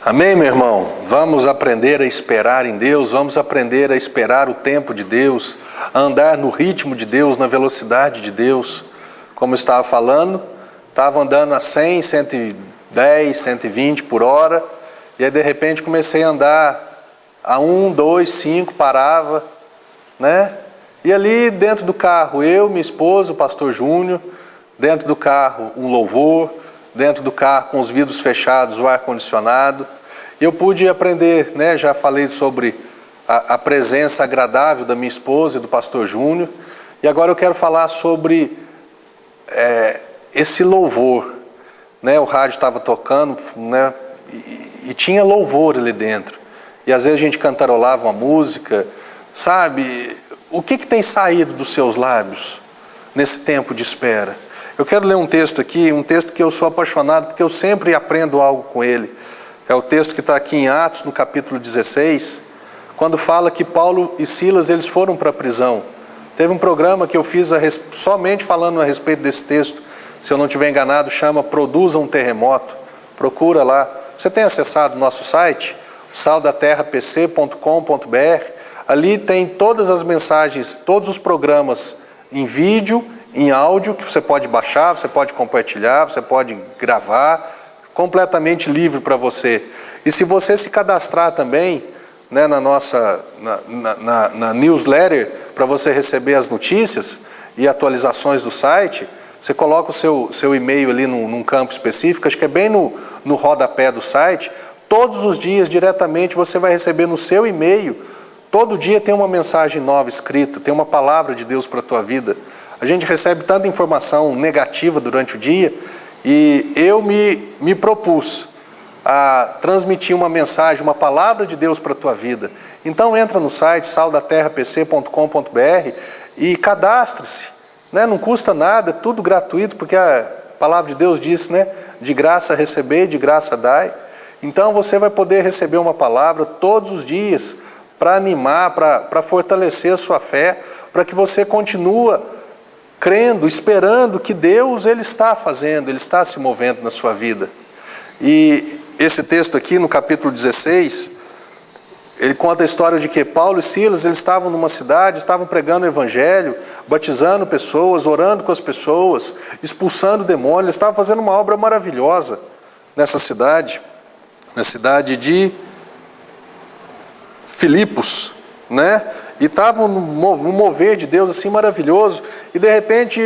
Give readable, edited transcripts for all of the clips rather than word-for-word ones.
Amém, meu irmão? Vamos aprender a esperar em Deus, vamos aprender a esperar o tempo de Deus, a andar no ritmo de Deus, na velocidade de Deus. Como eu estava falando, estava andando a 100, 110, 120 por hora, e aí de repente comecei a andar a 1, 2, 5, parava, né? E ali dentro do carro, eu, minha esposa, o pastor Júnior, dentro do carro um louvor, dentro do carro com os vidros fechados, o ar-condicionado. E eu pude aprender, né? Já falei sobre a presença agradável da minha esposa e do pastor Júnior. E agora eu quero falar sobre esse louvor, né? O rádio estava tocando, né? E tinha louvor ali dentro. E às vezes a gente cantarolava uma música, sabe? O que tem saído dos seus lábios nesse tempo de espera? Eu quero ler um texto aqui, um texto que eu sou apaixonado, porque eu sempre aprendo algo com ele. É o texto que está aqui em Atos, no capítulo 16, quando fala que Paulo e Silas eles foram para a prisão. Teve um programa que eu fiz somente falando a respeito desse texto, se eu não estiver enganado, chama Produza um Terremoto. Procura lá. Você tem acessado o nosso site, saldaterrapc.com.br. Ali tem todas as mensagens, todos os programas em vídeo, em áudio, que você pode baixar, você pode compartilhar, você pode gravar, completamente livre para você. E se você se cadastrar também, né, na nossa na newsletter, para você receber as notícias e atualizações do site, você coloca o seu e-mail ali num campo específico, acho que é bem no rodapé do site. Todos os dias, diretamente, você vai receber no seu e-mail. Todo dia tem uma mensagem nova escrita, tem uma palavra de Deus para a tua vida. A gente recebe tanta informação negativa durante o dia e eu me propus a transmitir uma mensagem, uma palavra de Deus para a tua vida. Então entra no site saldaterrapc.com.br e cadastre-se, né? Não custa nada, é tudo gratuito, porque a palavra de Deus diz, né? De graça receber, de graça dai. Então você vai poder receber uma palavra todos os dias para animar, para fortalecer a sua fé, para que você continue crendo, esperando que Deus ele está fazendo, Ele está se movendo na sua vida. E esse texto aqui, no capítulo 16, ele conta a história de que Paulo e Silas eles estavam numa cidade, estavam pregando o evangelho, batizando pessoas, orando com as pessoas, expulsando demônios, eles estavam fazendo uma obra maravilhosa nessa cidade, na cidade de Filipos, né? E estavam no mover de Deus assim maravilhoso, e de repente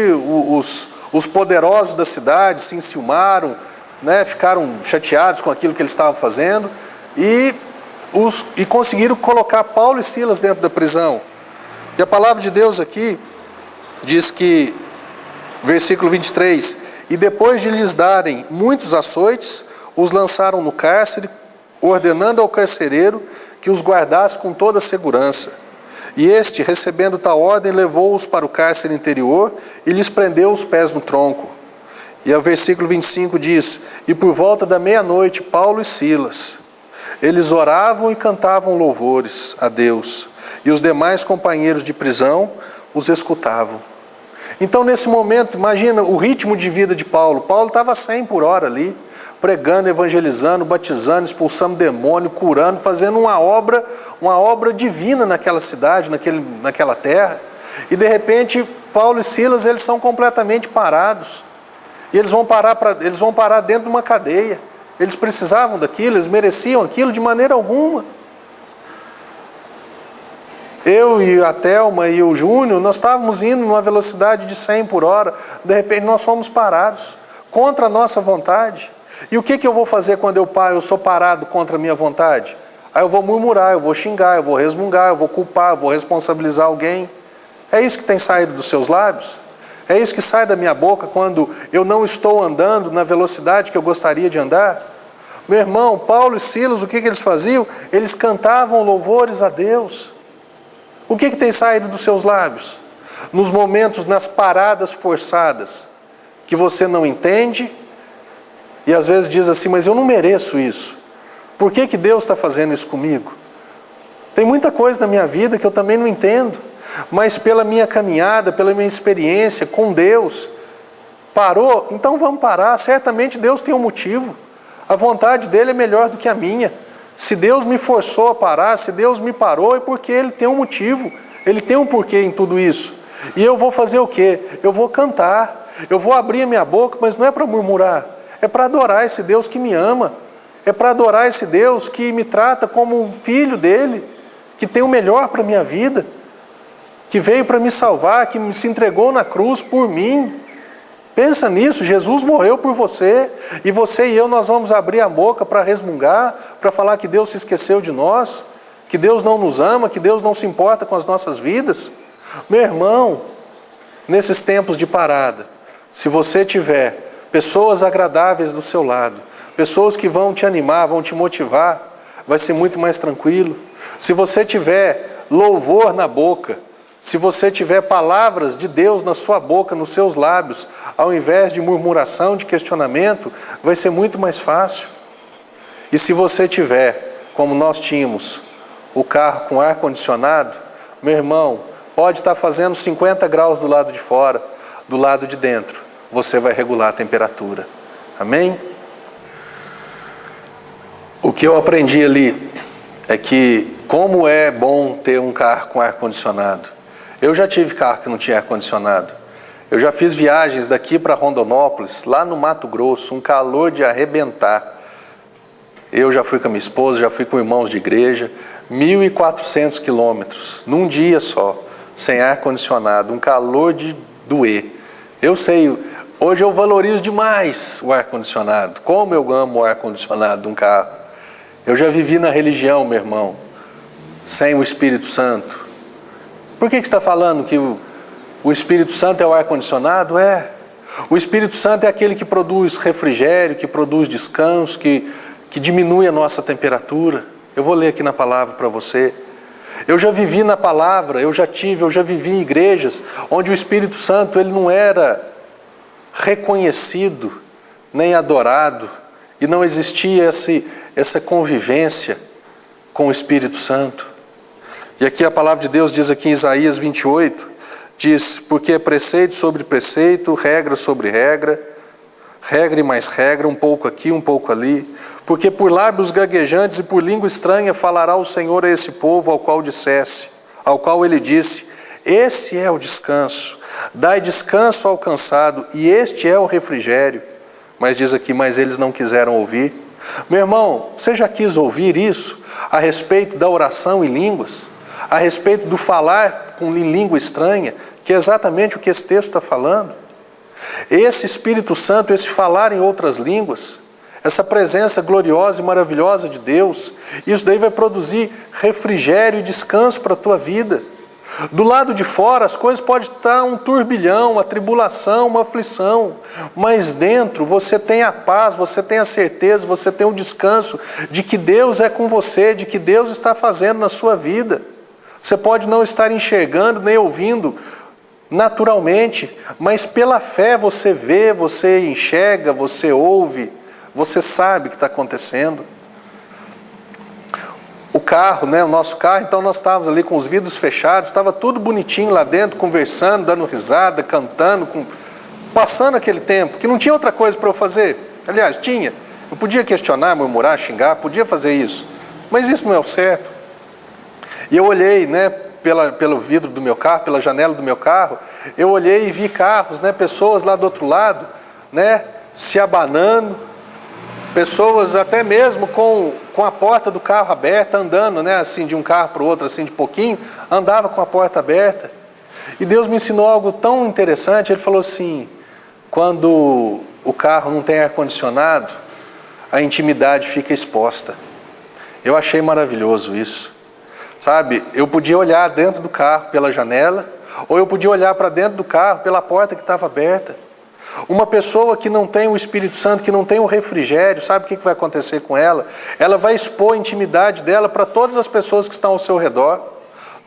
os poderosos da cidade se enciumaram, né? Ficaram chateados com aquilo que eles estavam fazendo e conseguiram colocar Paulo e Silas dentro da prisão. E a palavra de Deus aqui diz que, versículo 23, e depois de lhes darem muitos açoites, os lançaram no cárcere, ordenando ao carcereiro que os guardasse com toda a segurança. E este, recebendo tal ordem, levou-os para o cárcere interior e lhes prendeu os pés no tronco. E o versículo 25 diz, e por volta da meia-noite, Paulo e Silas, eles oravam e cantavam louvores a Deus, e os demais companheiros de prisão os escutavam. Então, nesse momento, imagina o ritmo de vida de Paulo. Paulo estava 100 por hora ali, pregando, evangelizando, batizando, expulsando demônio, curando, fazendo uma obra divina naquela cidade, naquela terra. E de repente, Paulo e Silas, eles são completamente parados. E eles vão parar dentro de uma cadeia. Eles precisavam daquilo, eles mereciam aquilo de maneira alguma. Eu e a Thelma e o Júnior, nós estávamos indo numa velocidade de 100 por hora. De repente, nós fomos parados, contra a nossa vontade. E o que eu vou fazer quando eu sou parado contra a minha vontade? Aí eu vou murmurar, eu vou xingar, eu vou resmungar, eu vou culpar, eu vou responsabilizar alguém. É isso que tem saído dos seus lábios? É isso que sai da minha boca quando eu não estou andando na velocidade que eu gostaria de andar? Meu irmão, Paulo e Silas, o que eles faziam? Eles cantavam louvores a Deus. O que tem saído dos seus lábios? Nos momentos, nas paradas forçadas, que você não entende, e às vezes diz assim, mas eu não mereço isso. Por que Deus está fazendo isso comigo? Tem muita coisa na minha vida que eu também não entendo, mas pela minha caminhada, pela minha experiência com Deus, parou? Então vamos parar, certamente Deus tem um motivo. A vontade dele é melhor do que a minha. Se Deus me forçou a parar, se Deus me parou, é porque Ele tem um motivo, Ele tem um porquê em tudo isso. E eu vou fazer o quê? Eu vou cantar, eu vou abrir a minha boca, mas não é para murmurar, é para adorar esse Deus que me ama, é para adorar esse Deus que me trata como um filho dele, que tem o melhor para a minha vida, que veio para me salvar, que se entregou na cruz por mim. Pensa nisso, Jesus morreu por você, e você e eu, nós vamos abrir a boca para resmungar, para falar que Deus se esqueceu de nós, que Deus não nos ama, que Deus não se importa com as nossas vidas? Meu irmão, nesses tempos de parada, se você tiver pessoas agradáveis do seu lado, pessoas que vão te animar, vão te motivar, vai ser muito mais tranquilo. Se você tiver louvor na boca, se você tiver palavras de Deus na sua boca, nos seus lábios, ao invés de murmuração, de questionamento, vai ser muito mais fácil. E se você tiver, como nós tínhamos, o carro com ar-condicionado, meu irmão, pode estar fazendo 50 graus do lado de fora, do lado de dentro, você vai regular a temperatura. Amém? O que eu aprendi ali é que como é bom ter um carro com ar-condicionado. Eu já tive carro que não tinha ar-condicionado. Eu já fiz viagens daqui para Rondonópolis, lá no Mato Grosso, um calor de arrebentar. Eu já fui com a minha esposa, já fui com irmãos de igreja, 1.400 quilômetros, num dia só, sem ar-condicionado, um calor de doer. Eu sei, hoje eu valorizo demais o ar-condicionado, como eu amo o ar-condicionado de um carro. Eu já vivi na religião, meu irmão, sem o Espírito Santo. Por que você está falando que o Espírito Santo é o ar-condicionado? O Espírito Santo é aquele que produz refrigério, que produz descanso, que diminui a nossa temperatura. Eu vou ler aqui na palavra para você. Eu já vivi na palavra, eu já vivi em igrejas onde o Espírito Santo ele não era reconhecido, nem adorado, e não existia essa convivência com o Espírito Santo. E aqui a palavra de Deus diz aqui em Isaías 28, diz, porque é preceito sobre preceito, regra sobre regra, regra e mais regra, um pouco aqui, um pouco ali, porque por lábios gaguejantes e por língua estranha falará o Senhor a esse povo ao qual ele disse, esse é o descanso, dai descanso ao cansado, e este é o refrigério. Mas diz aqui, mas eles não quiseram ouvir. Meu irmão, você já quis ouvir isso a respeito da oração em línguas? A respeito do falar em língua estranha, que é exatamente o que esse texto está falando? Esse Espírito Santo, esse falar em outras línguas, essa presença gloriosa e maravilhosa de Deus, isso daí vai produzir refrigério e descanso para a tua vida. Do lado de fora as coisas podem estar um turbilhão, uma tribulação, uma aflição, mas dentro você tem a paz, você tem a certeza, você tem o descanso de que Deus é com você, de que Deus está fazendo na sua vida. Você pode não estar enxergando nem ouvindo naturalmente, mas pela fé você vê, você enxerga, você ouve, você sabe o que está acontecendo. O carro, o nosso carro, então nós estávamos ali com os vidros fechados, estava tudo bonitinho lá dentro, conversando, dando risada, cantando, passando aquele tempo, que não tinha outra coisa para eu fazer. Aliás, tinha. Eu podia questionar, murmurar, xingar, podia fazer isso, mas isso não é o certo. E eu olhei, pelo vidro do meu carro, pela janela do meu carro, eu olhei e vi carros, pessoas lá do outro lado, se abanando, pessoas até mesmo com a porta do carro aberta, andando, assim de um carro para o outro, assim de pouquinho, andava com a porta aberta. E Deus me ensinou algo tão interessante, Ele falou assim, quando o carro não tem ar-condicionado, a intimidade fica exposta. Eu achei maravilhoso isso. Sabe, eu podia olhar dentro do carro pela janela, ou eu podia olhar para dentro do carro pela porta que estava aberta. Uma pessoa que não tem o Espírito Santo, que não tem o refrigério, sabe o que vai acontecer com ela? Ela vai expor a intimidade dela para todas as pessoas que estão ao seu redor.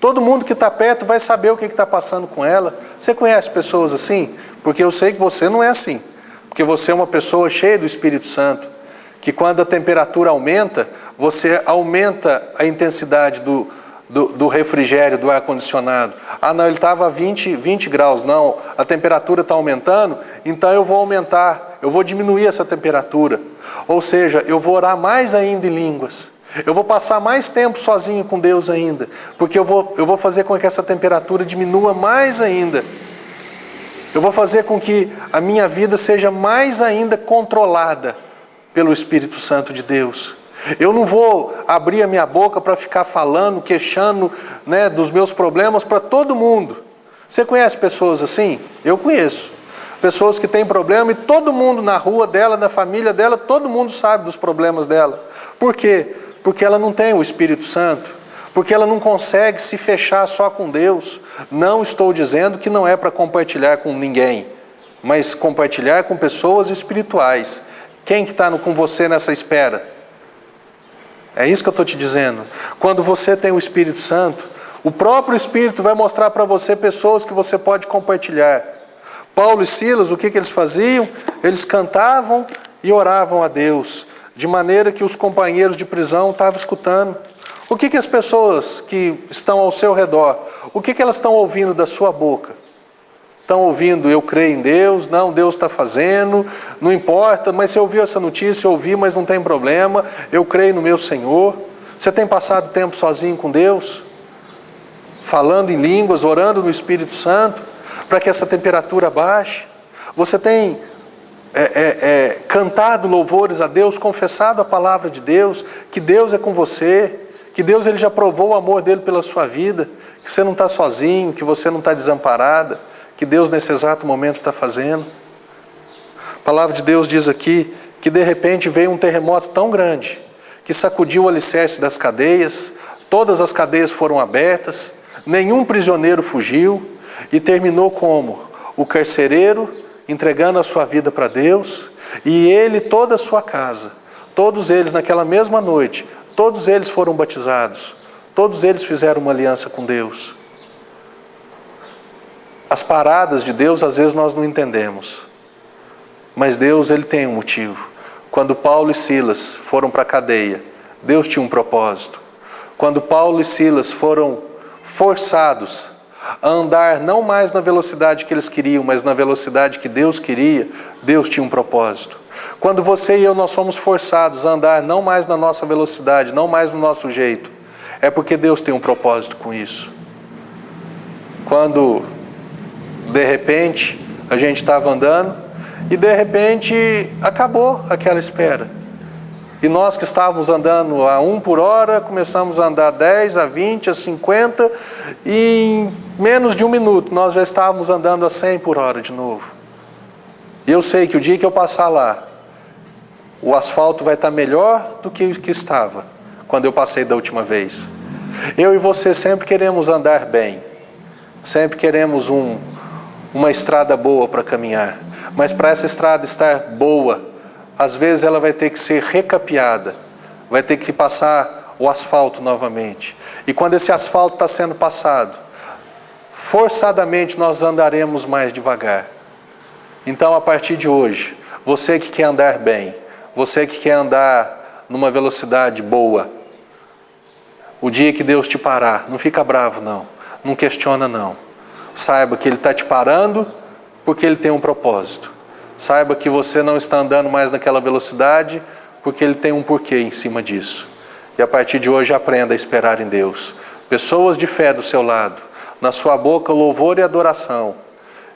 Todo mundo que está perto vai saber o que está passando com ela. Você conhece pessoas assim? Porque eu sei que você não é assim. Porque você é uma pessoa cheia do Espírito Santo, que quando a temperatura aumenta, você aumenta a intensidade do refrigério, do ar-condicionado. Ah, não, ele estava a 20 graus. Não, a temperatura está aumentando, então eu vou aumentar, eu vou diminuir essa temperatura. Ou seja, eu vou orar mais ainda em línguas. Eu vou passar mais tempo sozinho com Deus ainda, porque eu vou fazer com que essa temperatura diminua mais ainda. Eu vou fazer com que a minha vida seja mais ainda controlada pelo Espírito Santo de Deus. Eu não vou abrir a minha boca para ficar falando, queixando, né, dos meus problemas para todo mundo. Você conhece pessoas assim? Eu conheço. Pessoas que têm problema e todo mundo na rua dela, na família dela, todo mundo sabe dos problemas dela. Por quê? Porque ela não tem o Espírito Santo, porque ela não consegue se fechar só com Deus. Não estou dizendo que não é para compartilhar com ninguém, mas compartilhar com pessoas espirituais. Quem que está com você nessa espera? É isso que eu estou te dizendo. Quando você tem o Espírito Santo, o próprio Espírito vai mostrar para você pessoas que você pode compartilhar. Paulo e Silas, o que eles faziam? Eles cantavam e oravam a Deus, de maneira que os companheiros de prisão estavam escutando. O que as pessoas que estão ao seu redor, o que elas estão ouvindo da sua boca? Estão ouvindo, eu creio em Deus, não, Deus está fazendo, não importa, mas você ouviu essa notícia, eu ouvi, mas não tem problema, eu creio no meu Senhor. Você tem passado tempo sozinho com Deus? Falando em línguas, orando no Espírito Santo, para que essa temperatura baixe? Você tem cantado louvores a Deus, confessado a palavra de Deus, que Deus é com você, que Deus ele já provou o amor dele pela sua vida, que você não está sozinho, que você não está desamparada, que Deus nesse exato momento está fazendo. A palavra de Deus diz aqui que de repente veio um terremoto tão grande que sacudiu o alicerce das cadeias, todas as cadeias foram abertas, nenhum prisioneiro fugiu e terminou como? O carcereiro entregando a sua vida para Deus e ele, toda a sua casa, todos eles naquela mesma noite, todos eles foram batizados, todos eles fizeram uma aliança com Deus. As paradas de Deus às vezes nós não entendemos, mas Deus ele tem um motivo. Quando Paulo e Silas foram para a cadeia, Deus tinha um propósito. Quando Paulo e Silas foram forçados a andar não mais na velocidade que eles queriam, mas na velocidade que Deus queria, Deus tinha um propósito. Quando você e eu nós somos forçados a andar não mais na nossa velocidade, não mais no nosso jeito, é porque Deus tem um propósito com isso. Quando de repente a gente estava andando e de repente acabou aquela espera. E nós que estávamos andando a 1 por hora, começamos a andar a 10, a 20, a 50 e em menos de 1 minuto nós já estávamos andando a 100 por hora de novo. E eu sei que o dia que eu passar lá, o asfalto vai estar melhor do que o que estava quando eu passei da última vez. Eu e você sempre queremos andar bem, sempre queremos uma estrada boa para caminhar, mas para essa estrada estar boa, às vezes ela vai ter que ser recapeada, vai ter que passar o asfalto novamente. E quando esse asfalto está sendo passado, forçadamente nós andaremos mais devagar. Então a partir de hoje, você que quer andar bem, você que quer andar numa velocidade boa, o dia que Deus te parar, não fica bravo não, não questiona não. Saiba que Ele está te parando porque Ele tem um propósito. Saiba que você não está andando mais naquela velocidade porque Ele tem um porquê em cima disso. E a partir de hoje aprenda a esperar em Deus. Pessoas de fé do seu lado, na sua boca louvor e adoração,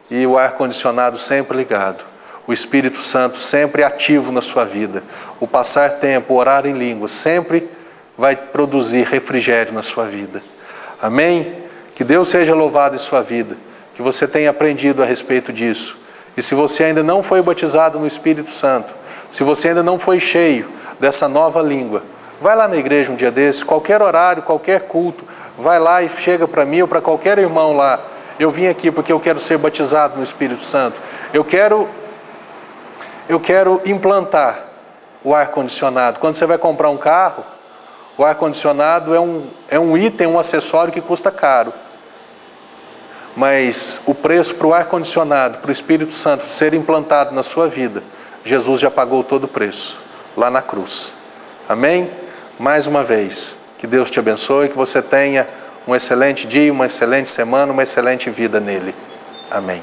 e o ar-condicionado sempre ligado, o Espírito Santo sempre ativo na sua vida, o passar tempo, orar em línguas, sempre vai produzir refrigério na sua vida. Amém? Que Deus seja louvado em sua vida, que você tenha aprendido a respeito disso. E se você ainda não foi batizado no Espírito Santo, se você ainda não foi cheio dessa nova língua, vai lá na igreja um dia desses, qualquer horário, qualquer culto, vai lá e chega para mim ou para qualquer irmão lá. Eu vim aqui porque eu quero ser batizado no Espírito Santo. Eu quero implantar o ar-condicionado. Quando você vai comprar um carro, o ar-condicionado é um item, um acessório que custa caro. Mas o preço para o ar-condicionado, para o Espírito Santo ser implantado na sua vida, Jesus já pagou todo o preço, lá na cruz. Amém? Mais uma vez, que Deus te abençoe, que você tenha um excelente dia, uma excelente semana, uma excelente vida nele. Amém.